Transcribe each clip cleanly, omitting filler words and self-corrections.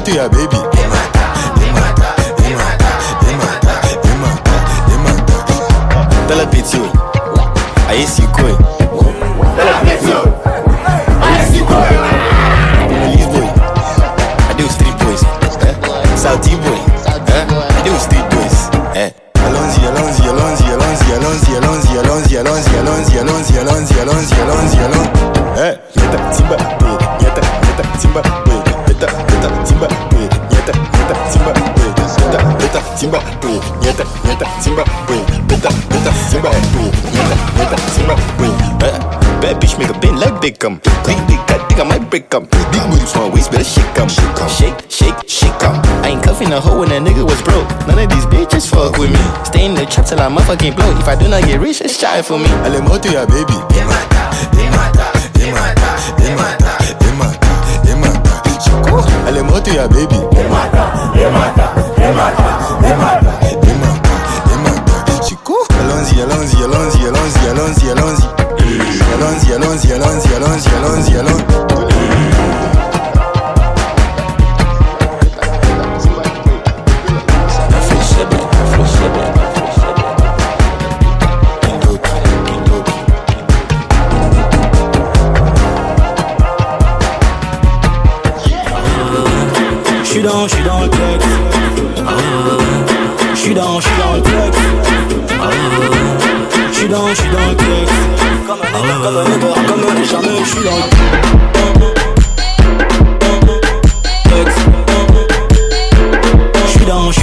moto ya baby. Dans la pétio, aïe si quoi. Dans la pétio, aïe si quoi. Police boy, I do street boys. Salty boy, I do street boys. Allons-y, allons-y, allons-y, allons-y, allons-y, allons-y, allons-y, allons-y, allons-y, allons-y, allons-y, allons-y, allons-y, allons-y. Yeta timba, yeta timba, yeta timba, yeta timba, yeta timba, yeta timba, yeta timba. Bad bitch make a bend like Beckham. Big got think I might break 'em. Big booty small waist, better shake 'em. Shake 'em. I ain't cuffing a hoe when that nigga was broke. None of these bitches fuck with me. Stay in the trap till I motherfucking blow. If I do not get rich, it's shy for me. Allez moto ya baby. Allez moto ya baby. Allons-y, allons-y, allons-y, allons-y, allons-y, allons-y. Allons-y, allons-y, allons-y, allons-y, allons-y, allons-y. J'suis dans le texte. J'suis dans le texte. J'suis dans le texte. Comme jamais, j'suis dans le texte. J'suis dans le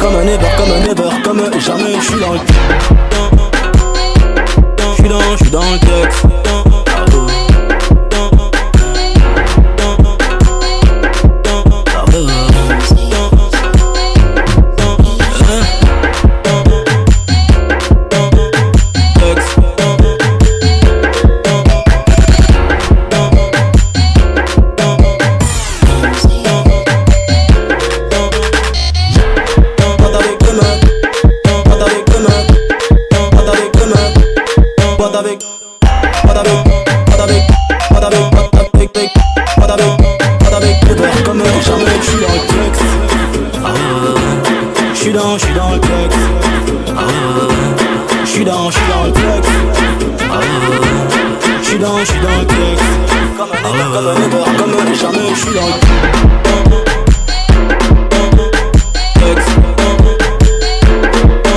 comme un ever, comme jamais, j'suis dans le j'suis dans le texte. J'suis dans le texte. J'suis dans le texte. J'suis dans le texte. Comme jamais, j'suis dans le texte.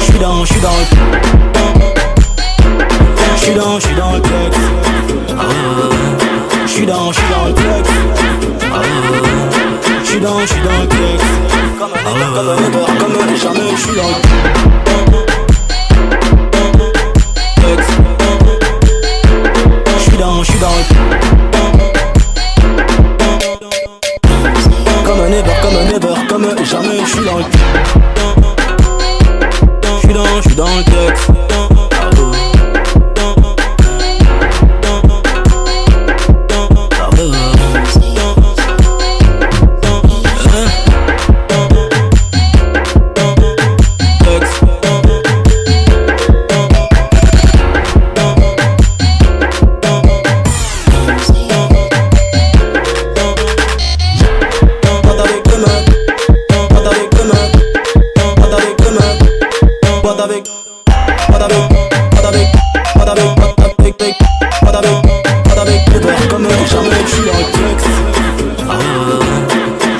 J'suis dans le texte. J'suis dans le texte. J'suis dans le texte. Comme jamais, j'suis dans le texte. J'suis dans le comme un ever, comme jamais, j'suis dans le j'suis dans le texte.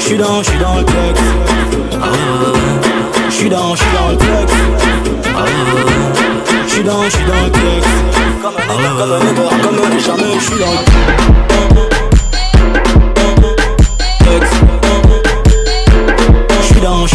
J'suis dans le texte. J'suis dans le texte. J'suis dans le texte. Comme jamais, j'suis dans le texte. J'suis dans le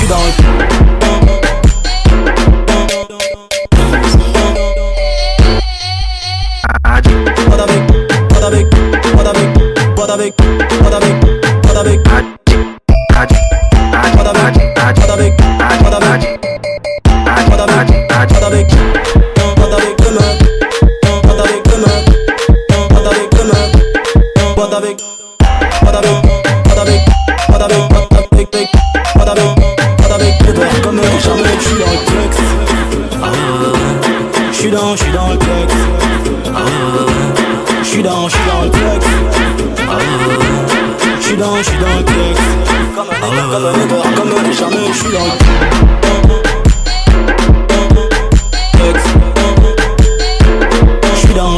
J'suis dans le texte. J'suis dans le texte. Comme jamais, j'suis dans le texte. J'suis dans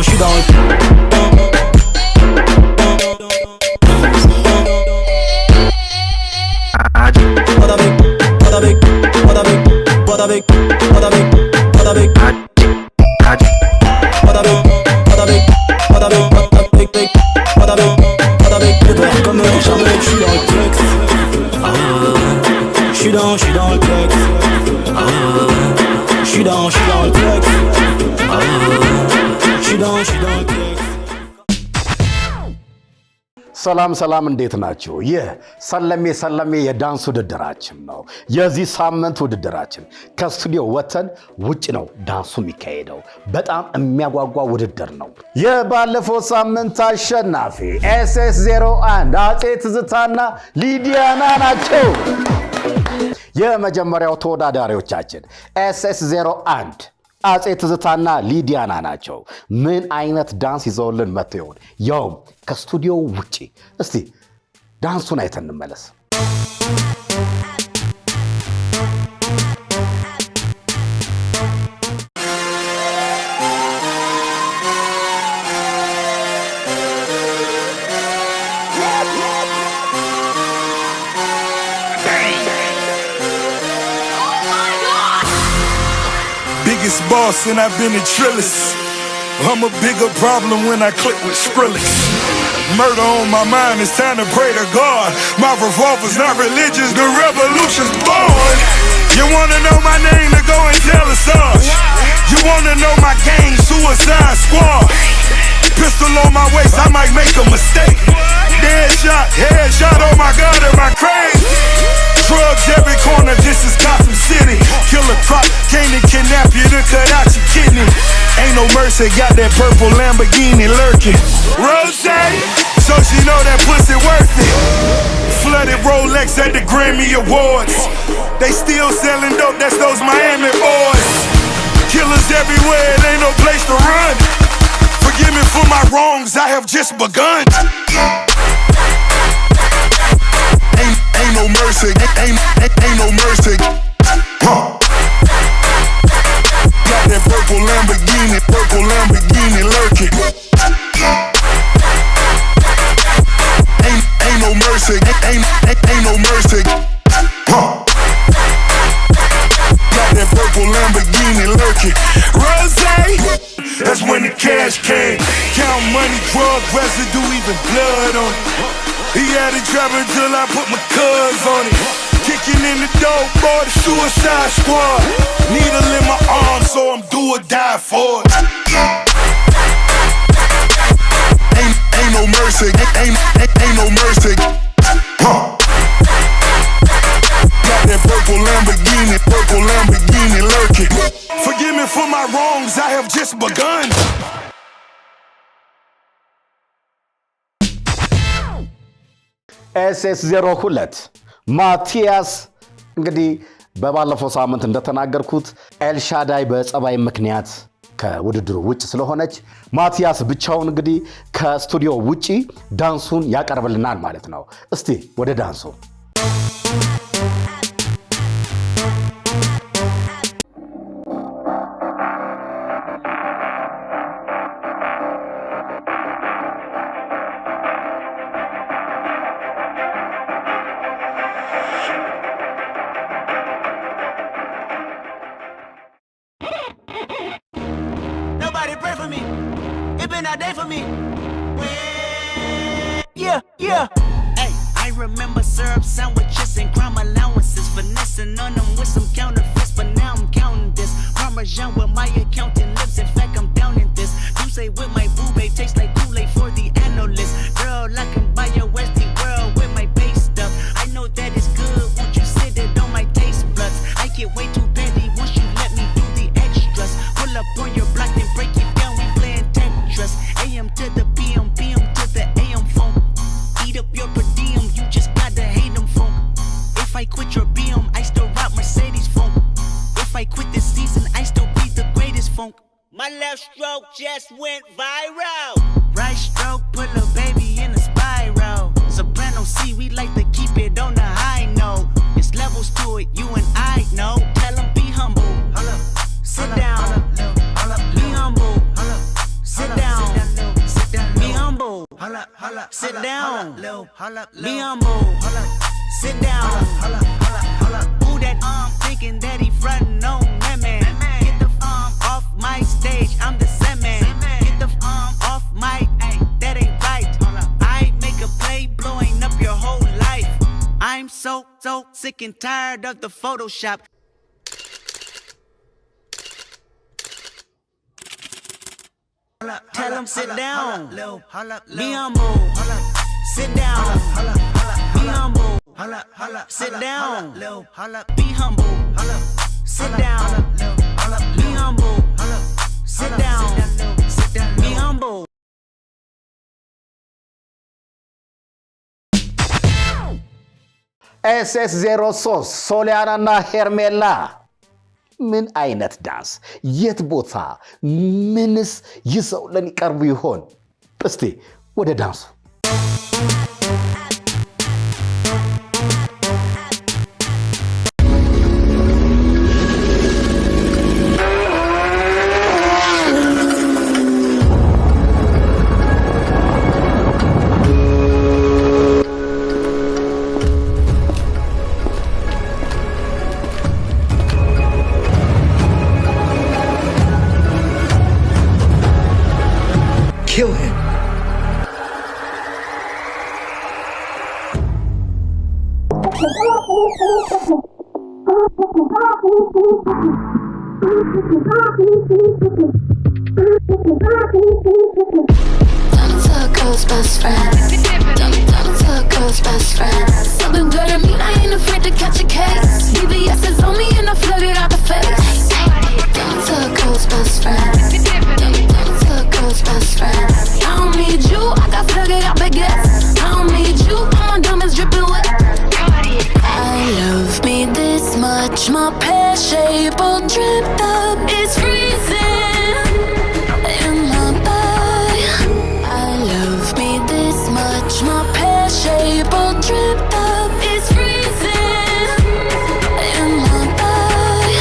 ሰላም እንዴት ናችሁ? ይህ ሰለሜ የዳንስ ውድድራችን ነው። የዚህ ሳምንት ውድድራችን ከስቱዲዮ ወጥተን ውጭ ነው ዳንሱ የሚካሄደው። በጣም የሚያጓጓ ውድድር ነው። የባለፈው ሳምንት አሸናፊ SS01 አፄ ትዝታና ሊዲያና ናቸው። የመጀመሪያው ተወዳዳሪዎቻችን SS01 አፄ ትዝታና ሊዲያና ናቸው። ምን አይነት ዳንስ ይዘውልን መጥተው ይሆን? ያውም ከስቱዲዮ ውጪ። እስቲ ዳንሱን አይተን እንመለስ። Biggest boss and I've been a Trillis. I'm a bigger problem when I click with Skrillex. Murder on my mind, it's time to pray to God. My revolver's not religious, the revolution's born. You wanna know my name, to go and tell us Sarge. You wanna know my gang, Suicide Squad. Pistol on my waist, I might make a mistake. Dead shot, headshot, oh my God, am I crazy? Drugs every corner, this is Gotham City. Killer Croc, came to kidnap you to cut out your kidney. Ain't no mercy, got that purple Lamborghini lurking. Rosé, so she know that pussy worth it. Flooded Rolex at the Grammy Awards. They still selling dope, that's those Miami boys. Killers everywhere, it ain't no place to run. Forgive me for my wrongs, I have just begun. Ain't no mercy, ain't no mercy. Huh. Got that purple Lamborghini lurking. Ain't no mercy, ain't no mercy. Huh. Got that purple Lamborghini lurking. Rosé, that's when the cash came. Count money, drug residue, even blood on it. He had it trapping till I put my cuz on it. Kicking in the door, boy, the Suicide Squad. Needle in my arm, so I'm do or die for it. Ain't no mercy, ain't no mercy. Huh. Got that purple Lamborghini lurking. Forgive me for my wrongs, I have just begun. SS02 ማቲያስ እንግዲህ በባለፈው ሳምንት እንደተናገርኩት ኤልሻዳይ በጸባይ ምክንያት ከውድድሩ ውጭ ስለሆነች ማቲያስ ብቻውን እንግዲህ ከስቱዲዮ ውጪ ዳንሱን ያቀርብልናል ማለት ነው። እስቲ ወደ ዳንሱ Yeah. Hey, I remember syrup sandwiches and crime allowances, finessing on them with some counterfeits, but now I'm counting this. Parmesan with my accountant lips, in fact I'm down in this. You say with my boo babe tastes like Kool-Aid for the analyst. Girl, I can buy your Westie world with my base stuff. I know that it's good, won't you sit it on my taste buds? I get way too petty once you let me do the extras. Pull up on your block and break it down, we playing Tetris. AM to the PM, PM to the AM phone. Eat up your per diem, you just gotta hate them funk. If I quit your BM, I still rock Mercedes funk. If I quit this season, I still be the greatest funk. My left stroke just went viral. Right stroke put a baby in a spiral. Soprano C like to keep it on the high note. It's levels to it, you and I know. Tell them be humble. Sit down. Be humble. Sit down. Be humble. Sit down. Be humble. Sit down. Who that thinking that he frontin' on that man? Get the off my stage, I'm the semen. Get the off my, that ain't right. I make a play blowing up your whole life. I'm so sick and tired of the Photoshop. Tell him sit down. Be humble. Sit down. Be humble. Sit down. Be humble. Sit down. Be humble. Sit down. Be humble. SS03 ሶሊያናና ሄርሜላ ምን አይነት ዳንስ፣ የት ቦታ፣ ምንስ ይዘው ለሚቀርቡ ይሆን? እስቲ ወደ ዳንሱ Kill him. Don't tell a girl's best friend. Don't tell a girl's best friend. Something good to me, I ain't afraid to catch a case. BBS is on me and I flood it out the face. Don't tell a girl's best friend. Don't tell a girl's best friend. I don't need you, I got flooded out baguettes. I don't need you, all my diamonds dripping wet. I love me this much, my pear shape all dripped up, it's freezing in my body. I love me this much, my pear shape all dripped up, it's freezing in my body.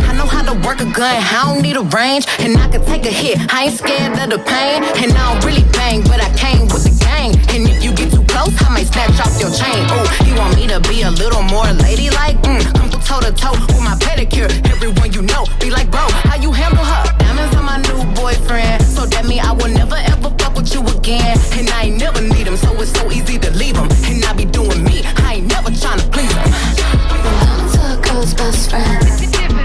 I know how to work a gun, I don't need a range, and I can take a hit, I ain't scared of the pain, and I don't really bang, but I came with the gang, and if you get too close, I might snatch off your chain. Oh, you want me to be a little more ladylike? Come through toe to toe with my pedicure, everyone you know, be like, bro, how you handle her? Diamonds on my new boyfriend, so that mean I will never ever fuck with you again, and I ain't never need him, so it's so easy to leave him, and I be doing me, I ain't never tryna please him. Don't tell a girl's best friend.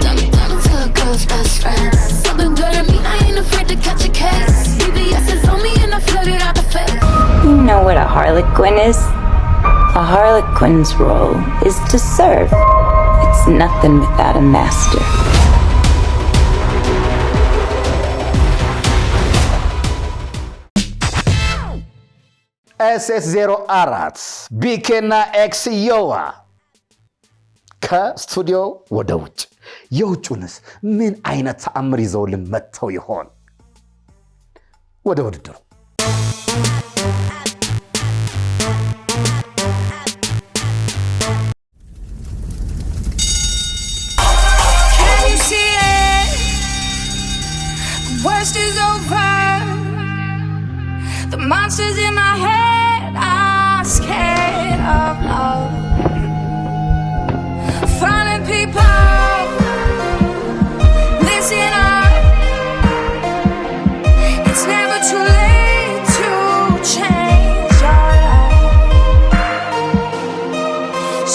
Don't tell a girl's best friend. Something good to me, I ain't afraid to catch a case. BBS is on me and I flood it out the face. You know what a harlequin is? A harlequin's role is to serve. It's nothing without a master. SS04 ቢኬና ኤክስዮዋ ከስቱዲዮ ወደ ውጭ። የውጭውንስ ምን አይነት ተአምር ይዘውልን መጥተው ይሆን? ወደ ውድድሩ The monsters in my head are scared of love. Finding people, listen up. It's never too late to change your life.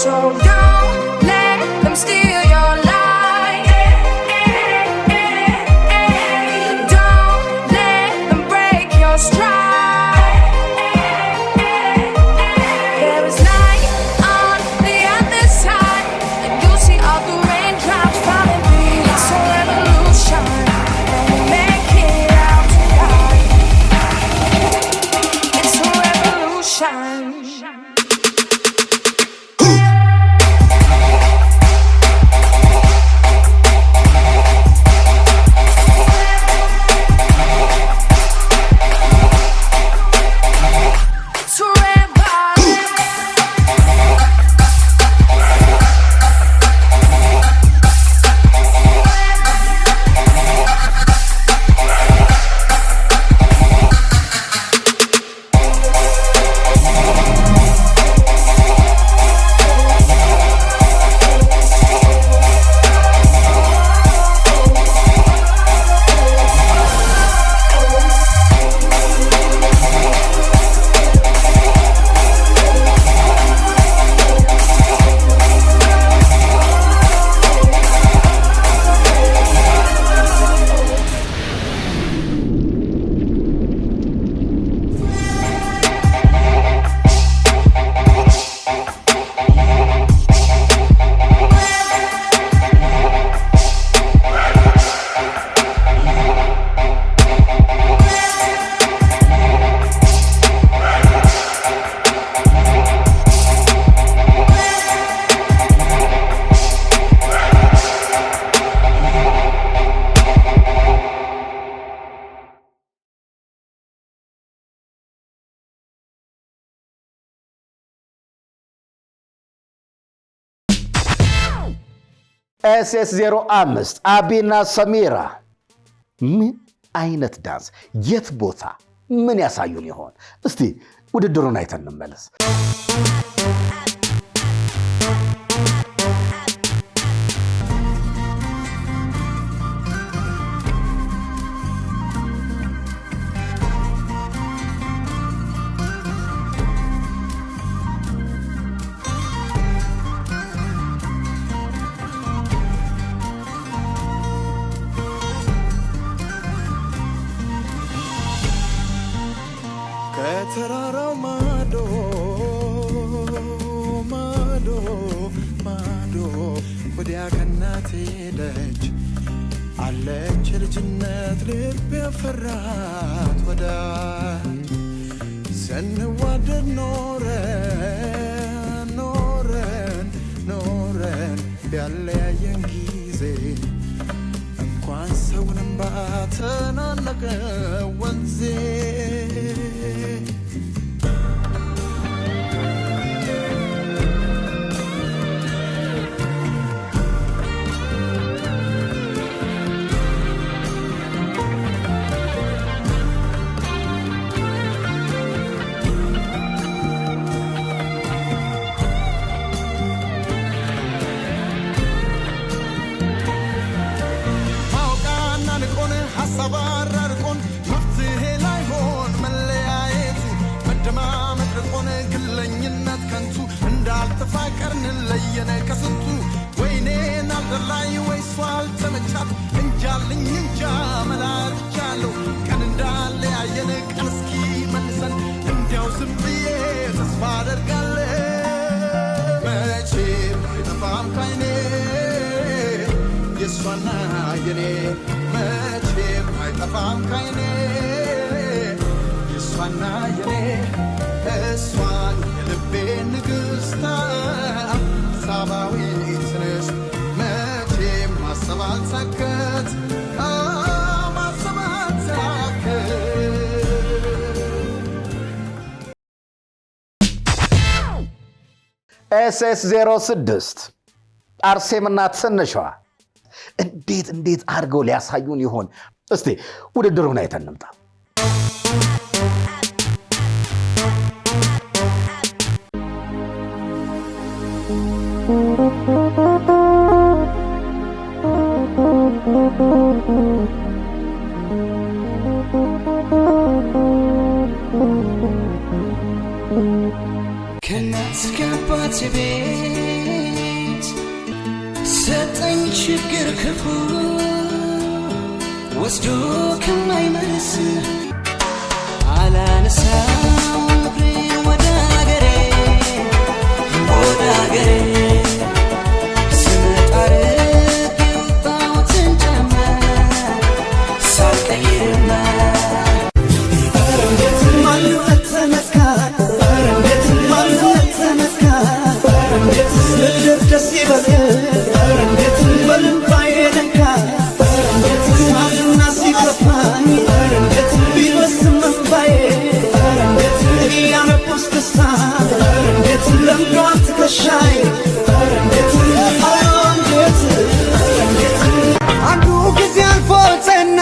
So don't let them steal your life. Don't let them break your stride. SS05 አቢና ሰሚራ ምን አይነት ዳንስ የት ቦታ ምን ያሳዩን ይሆን? እስቲ ውድድሩን አይተን እንመለስ። ከተራራው ማዶ ማዶ ማዶ ወዲያ ከናቴ ደጅ አለች ልጅነት ልብ ያፈራት ወዳጅ ስንዋደድ ኖረን ኖረን ኖረን ያለያየን ጊዜ እንኳን ሰውንም ባተናነቀ ወንዜ ሰባራርቆን መፍትሄ ላይሆን መለያየቱ መደማመጥ ርቆን ግለኝነት ከንቱ እንዳልተፋቀርን ለየነ ከስንቱ ወይኔን አልደላይ ወይሷ አልተመቻት እንጃልኝ እንጃ መላልቻለሁ ቀን እንዳለያየን ቀን እስኪ መልሰን እንዲያው ዝም ብዬ ተስፋ አደርጋለሁ መቼም አይጠፋም ካይኔ የሷና የኔ መቼም አይጠፋም ካይኔ የሷና የኔ እሷን የልቤ ንግሥት ሳባዊት ነሽ መቼም ማሰብ አልሳከት ማሰብ አልሳከት SS06 አርሴምና ትንሿ እንዴት አድርገው ሊያሳዩን ይሆን? እስቲ ውድድሩን አይተን እንምጣ። ከእናት ከአባት ቤት ሰጠኝ ችግር ክፉ ወስዶ ከማይመልስ አላነሳው እግሬን ወደ አገሬ ስመጣ ርቄ የወጣሁትን ጫማ ሳልቀይርማ ደስ ይበል አንዱ ጊዜ አልፎትና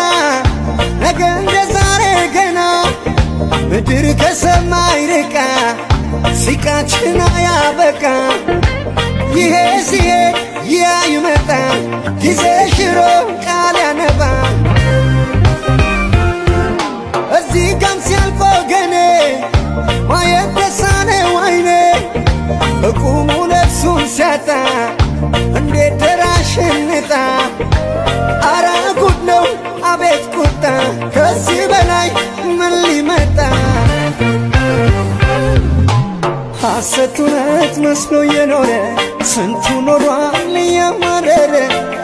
ነገ እንደ ዛሬ ገና ምድር ከሰማይ ርቃ ሲቃችን አያበቃ ይሄ ሲሄድ ያ ይመጣ ጊዜ ሽሮ ቃል ያነባ እዚህ ጋም ሲያልፎ ገኔ ማየት ተሳነው አይኔ በቁሙ ነፍሱን ሲያጣ እንዴት ደራሽንጣ አረ ጉድ ነው አቤት ቁጣ ከዚህ በላይ ምን ሊመጣ ሐሰት እውነት መስሎ የኖረ ስንቱ ኖሯል እያማረረ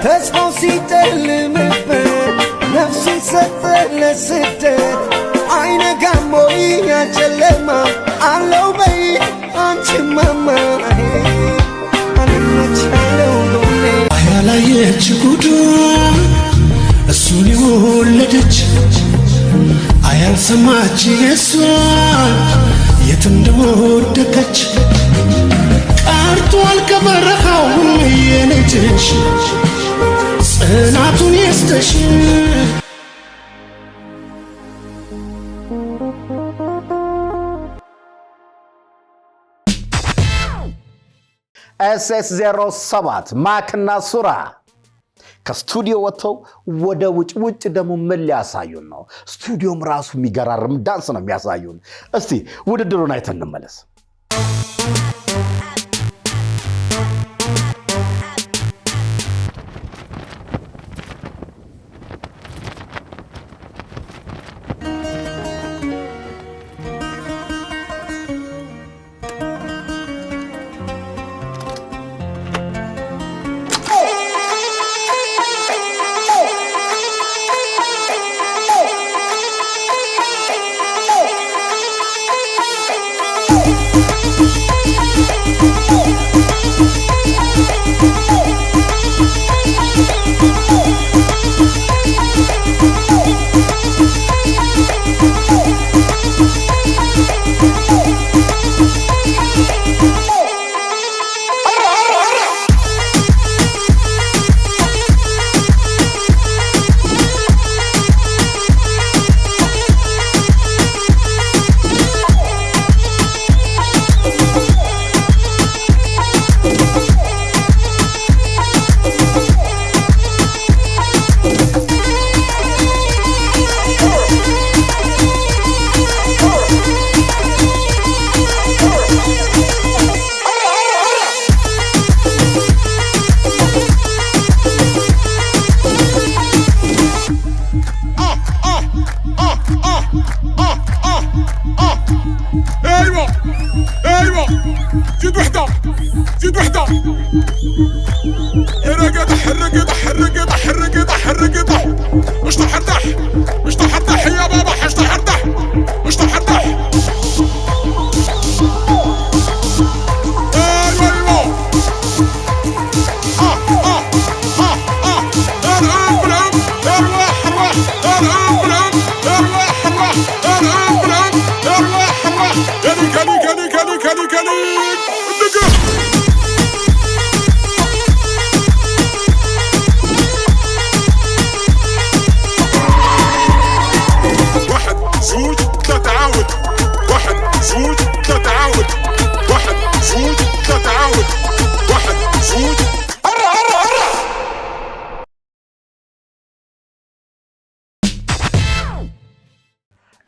ተስፋው ሲጨልምበት ነፍሱን ሰጠ ለስደት አይነጋም ወይ ያ ጨለማ አለው በይ አንቺ ማማ አልመቻለው ሎሌ አያላየች ጉዱ እሱን የወለደች አያልሰማች የሷን የት እንደወደቀች ቀርቷል ከበረሃው የልጅሽ ጽናቱን ይስጥሽ SS07 ማክና ሱራ ከስቱዲዮ ወጥተው ወደ ውጭ ደግሞ ምን ሊያሳዩን ነው? ስቱዲዮም ራሱ የሚገራርም ዳንስ ነው የሚያሳዩን። እስቲ ውድድሩን አይተን እንመለስ።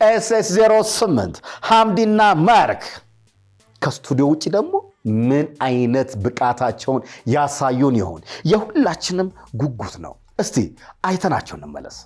SS08 ሐምዲና ማርክ ከስቱዲዮ ውጪ ደግሞ ምን አይነት ብቃታቸውን ያሳዩን ይሆን? የሁላችንም ጉጉት ነው። እስቲ አይተናቸው እንመለስ።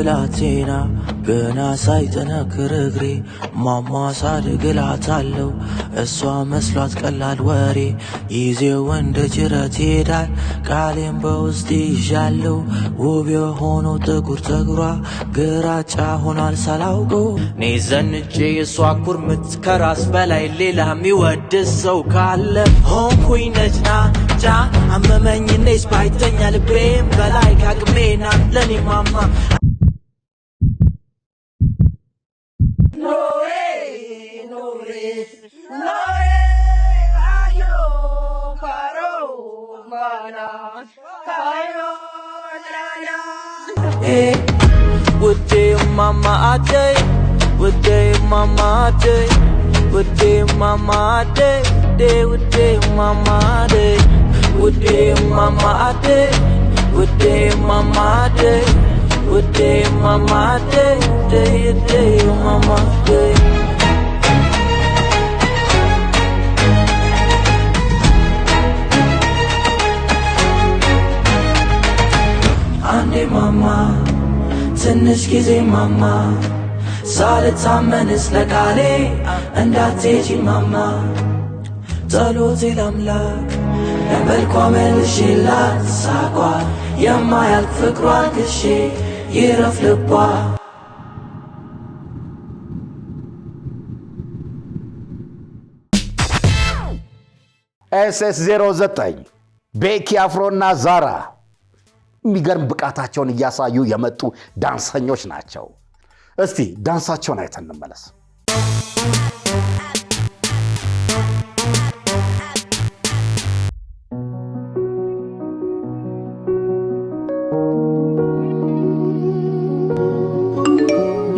ብላቴና ገና ሳይጠነክር እግሬ ማማሳድ ግላታለው እሷ መስሏት ቀላል ወሬ ይዜው እንደ ጅረት ይሄዳል ቃሌም በውስጥ ይዣለው ውብ የሆነው ጥቁር ፀጉሯ ግራጫ ሆኗል ሳላውቀው እኔ ዘንጬ የሷ ኩርምት ከራስ በላይ ሌላ የሚወድስ ሰው ካለ ሆንኩኝ ነጭናጫ አመመኝ እኔስ ባይተኛ ልቤም በላይ ካቅሜ ናት ለኔ ማማ Would day mama day, would day mama day, would day mama day, would day mama day, would day mama day, would day mama day, would day mama day, day mama day. Ande mama ትንሽ ጊዜ ማማ ሳልታመንስ ለቃሌ እንዳትሄጂ ማማ ጸሎቴ ለአምላክ ለመልኳ መልሽላት ሳቋ የማያልቅ ፍቅሯ ክሼ ይረፍ ልቧ SS09 ቤኪ አፍሮና ዛራ የሚገርም ብቃታቸውን እያሳዩ የመጡ ዳንሰኞች ናቸው። እስቲ ዳንሳቸውን አይተን እንመለስ።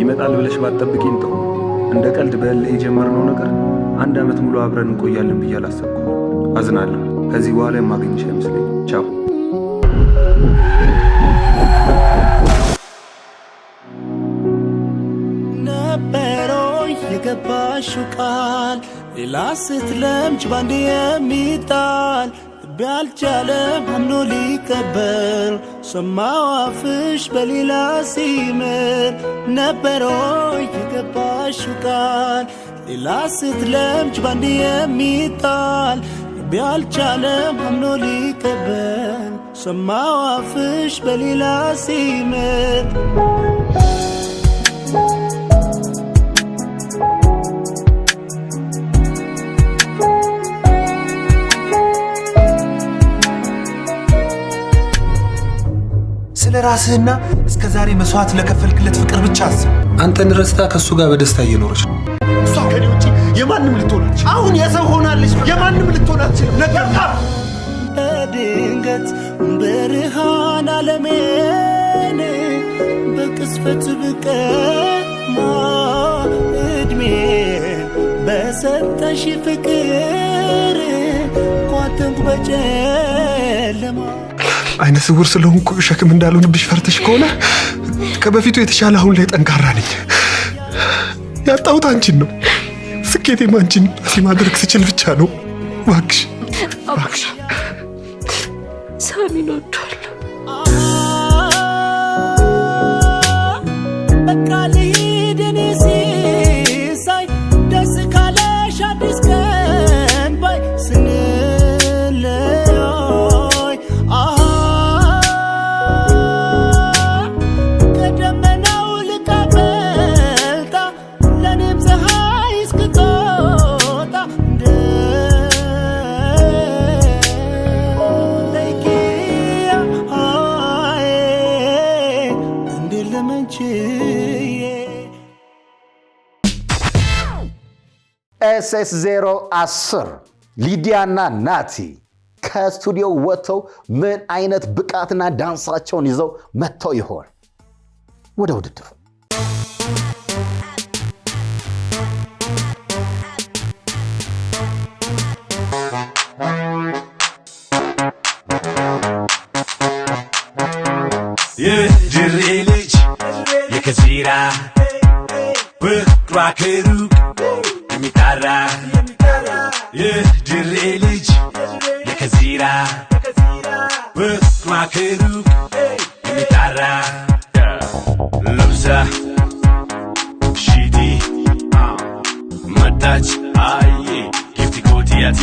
ይመጣል ብለሽ ባትጠብቂኝ ጥሩ። እንደ ቀልድ በእልህ የጀመርነው ነገር 1 ዓመት ሙሉ አብረን እንቆያለን ብዬ አላሰብኩም። አዝናለሁ። ከዚህ በኋላ የማገኝሽ አይመስለኝ። ቻው። ነበሮ የገባሽው ቃል ሌላ ስትለምጅ ባንድ የሚጣል ልቤ አልቻለም አምኖ ሊቀበል ሰማው አፍሽ በሌላ ሲምል ነበሮ የገባሽው ቃል ሌላ ስትለምጅ ባንድ የሚጣል ልቤ አልቻለም አምኖ ሊቀበል ሰማው አፍሽ በሌላ ሲምል ስለ ራስህና እስከ ዛሬ መስዋዕት ለከፈልክለት ፍቅር ብቻ አስብ። አንተን ረስታ ከሱ ጋር በደስታ እየኖረች ነው። እሷ ከኔ ውጪ የማንም ልትሆናች አሁን የሰው ሆናለች። የማንም ልትሆናችልም ነገር በድንገት ብርሃን ዓለሜን በቅስፈት ብቀማ እድሜን በሰጠሽ ፍቅር ቋጥንኩ በጨለማ አይነ ስውር ስለሆንኩ ሸክም እንዳልሆንብሽ ፈርተሽ ከሆነ ከበፊቱ የተሻለ አሁን ላይ ጠንካራ ነኝ። ያጣሁት አንቺን ነው። ስኬቴም አንቺን ማድረግ ስችል ብቻ ነው። እባክሽ እባክሽ ሳሚን ወዷል። በቃ ልሂድ እኔ ሲሳይ ደስ ካለሽ አዲስ ቀን ባይ ስንለያይ ከደመናው ልቃበልጣ ለእኔም ፀሐይ እስክትወጣ SS010 ሊዲያና ናቲ ከስቱዲዮ ወጥተው ምን አይነት ብቃትና ዳንሳቸውን ይዘው መጥተው ይሆን? ወደ ውድድሩ የድሬ ልጅ የከዚራ ፍቅሯ ከሩቅ የሚጣራ የድሬ ልጅ የከዚራ ፍቅሯ ከሩቅ የሚጣራ ለብሳ ሺቲ መጣች አየ ጊፍቲ ኮቲያቲ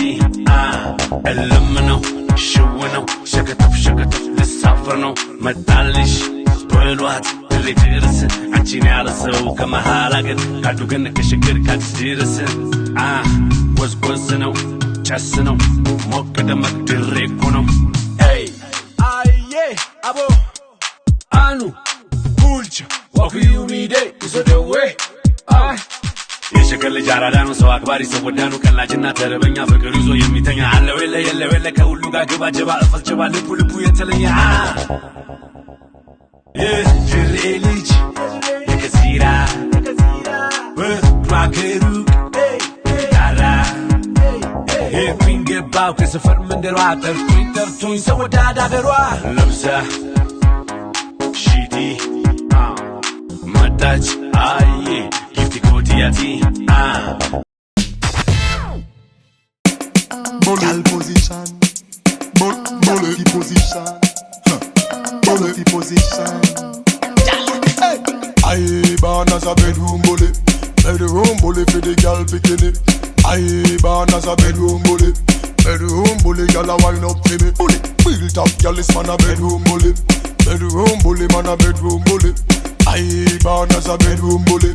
እልም ነው ሽው ነው ሸከተፍ ሸከተፍ ልሳፈር ነው መጣልሽ በሏት ድሬ ድረስ አንቺን ያለ ሰው ከመሃል አገር ካዱ ገነ ከሽግር ካዲስ ድረስ ወዝወዝ ነው ጨስ ነው ሞቅ ደመቅ ድሬ እኮ ነው አየ አቦ አኑ ቡልቻ ዋክዩ ሚዴ ይሶደዌ የሸከል ልጅ አራዳ ነው ሰው አክባሪ ሰው ወዳኑ ቀላጅና ተረበኛ ፍቅር ይዞ የሚተኛ አለው የለ የለ የለ ከሁሉ ጋር ግባ ጀባ እፈስ ጀባ ልቡ ልቡ የተለየ የድሬ ልጅ የከዚራ ፍቅሯ ከሩቅ የሚጣራ ሄድኩኝ ገባው ከሰፈር መንደሯ ጠርቶኝ ጠርቶኝ ሰው ወዳድ አገሯ ለብሳ ሺቲ መጣች አየ ጊፍቲ ኮቲያቲ Gal position, bullet position, bullet position. Aye, born as a bedroom bully for the gal bikini. Aye, born as a bedroom bully Bedroom bully, gyal a wine up to me. Bully, built up, gyal this man a bedroom bully. Bedroom bully, man a bedroom bully. I born as a bedroom bully.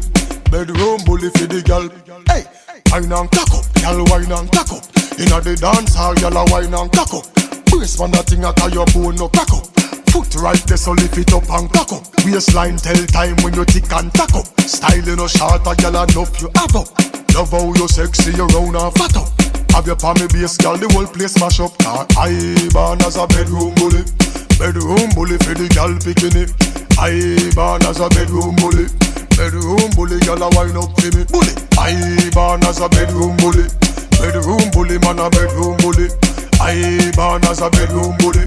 Bedroom bully for the gyal. Hey, wine and cock up, gyal wine and cock up. Inna the dance hall, gyal a wine and cock up. Brace man that thing a tie your bone no crack up. Foot right there so lift it up and cock up. Waistline tell time when you tick and tack up. Style you no short a gyal enough you have up. Love how you sexy, you round and fat up. Have your palmy base, girl, the whole place mash up. I born as a bedroom bully. Bedroom bully for the girl bikini. I born as a bedroom bully. Bedroom bully, girl a wine up to me. Bully. I born as a bedroom bully. Bedroom bully, man a bedroom bully. I born as a bedroom bully.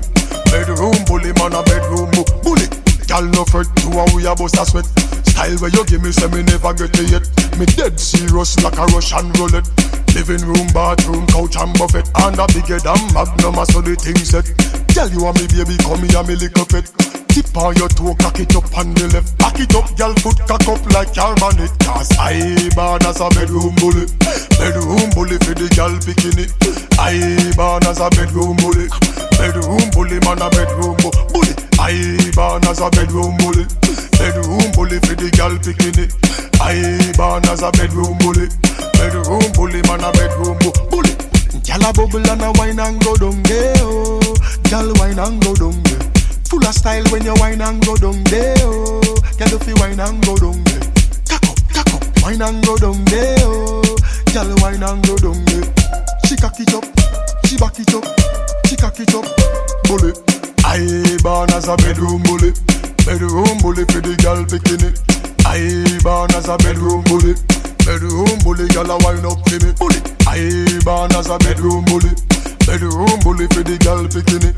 Bedroom bully, man a bedroom bully. Girl no fret, to how we a bust a sweat. Style where you give me, say me never get it yet. Me dead serious like a Russian roulette. Living room, bathroom, couch and buffet. And a bigger than Magnum, so the thing set. Tell you and me baby, come here, me little pet. Tip on your toe, cock it up on the left. Back it up, girl, foot cock up like your bonnet. Cause I born as a bedroom bully. Bedroom bully for the girl bikini. I born as a bedroom bully. Bedroom bully, man a bedroom bully. I born as a bedroom bully. Bedroom bully for the girl bikini. I born as a bedroom bully. Bedroom bully, man a bedroom bully. Gyal a bubble and a wine and go down there, oh. Gyal wine and go down there. Full of style when you wine and go down there, oh. Gyal if you wine and go down there. Cock up, wine and go down there, oh. Gyal wine and go down there. She cock it up, she back it up, she cock it up, bully. I born as a bedroom bully. Bedroom bully for the girl bikini. I born as a bedroom bully. Bedroom bully, gyal a wine up to me. Bully. I born as a bedroom bully. Bedroom bully for the girl bikini.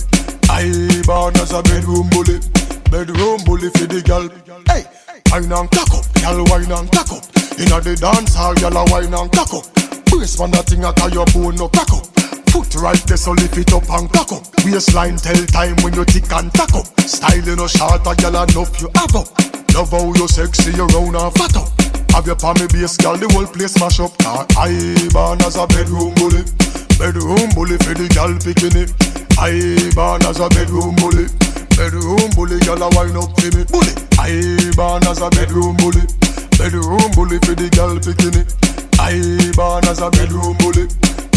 I born as a bedroom bully. Bedroom bully for the girl. Hey, wine and cock up, gyal wine and cock up. Inna the dance hall, gyal a wine and cock up. Brace man that thing a tie your bone no crack up. Foot right there so lift it up and cock up. Waistline tell time when you tick and tack up. Style you no short a gyal enough you have up. Love how you sexy, you round and fat up. Have your palmy base, girl, the whole place mash up. I born as a bedroom bully. Bedroom bully for the girl bikini. I born as a bedroom bully. Bedroom bully, girl a wine up to me. Bully. I born as a bedroom bully. Bedroom bully for the girl bikini. I born as a bedroom bully.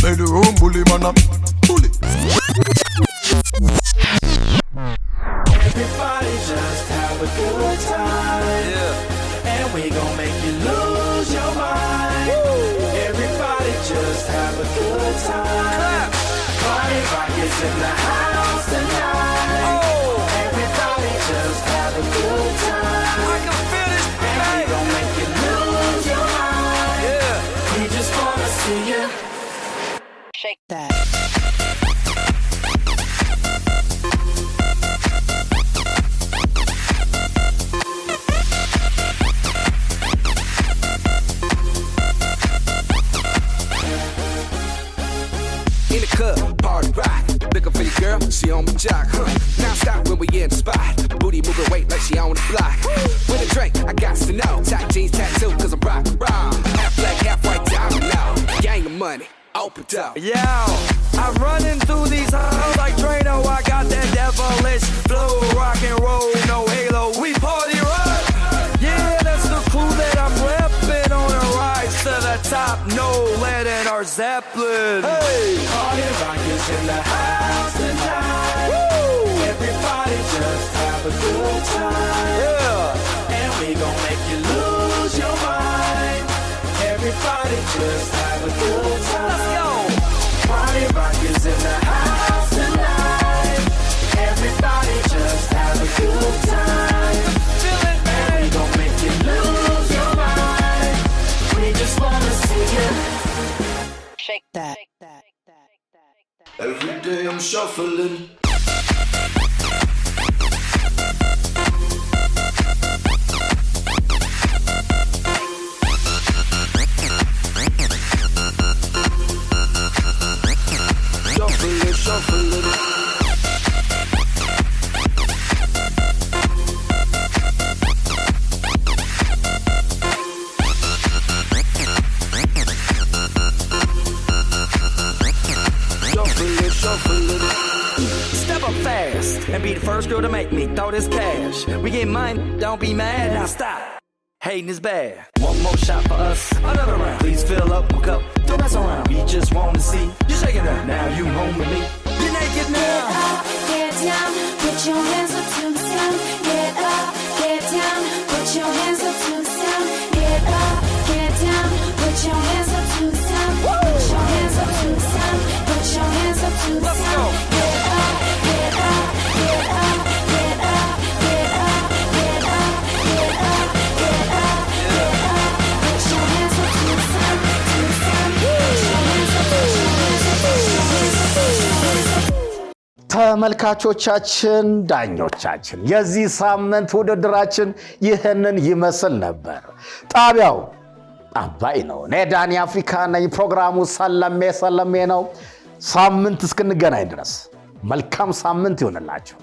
Bedroom bully, man a bully. Everybody just have a good time. Yeah. And we gon' make you lose your mind. Woo. Everybody just have a good time. Party rockers in the house tonight. Oh. Everybody just have a good time. I can feel this, and we gon' make you lose your mind. Yeah. We just wanna see you shake that. Party rock, looking for your girl, she on my jock, Now stop when we in the spot, booty moving weight like she on the block. With a drink, I got to know, tight jeans tattoo, cause I'm rock, half black, half white diamond now, gang of money, open up. Yo, I'm running through these halls like Drano, I got that devilish flow, rock and roll, no halo, we party rock. Yeah, that's the crew that I'm reppin' on a rise to the top, no lead in our Zeppelin. Hey, party rockers in the house tonight. Woo! Everybody just have a good time. Yeah, and we gon' make you lose your mind. Everybody just have a good time. Let's go. Party rockers in the house tonight. Everybody just have a good time. Feel it, man. And we gon' make you lose your mind. We just wanna see you shake that. Every day I'm shuffling. Shuffling. and be the first girl to make me throw this cash. We get mine, don't be mad, now stop. Hating is bad. One more shot for us, another round. Please fill up my cup, don't mess around. We just want to see you shaking up. Now you home with me. You're naked now. Get up, get down, put your hands up to the sound. Get up, get down, put your hands up to the sound. Get up, get down, put your hands up to the sound. Put your hands up to the sound. Put your hands up to the sound. Get up, get up, get up, get up, get up, get up, get up, get up, get up. Put your hands up to the sound, to the sound. Put your hands up, put your hands up, put your hands up, put your hands up. ተመልካቾቻችን ዳኞቻችን የዚህ ሳምንት ውድድራችን ይህንን ይመስል ነበር። ጣቢያው አባይ ነው። እኔ ዳኒ አፍሪካ ነኝ። ፕሮግራሙ ሰለሜ ነው። ሳምንት እስክንገናኝ ድረስ መልካም ሳምንት ይሁንላችሁ።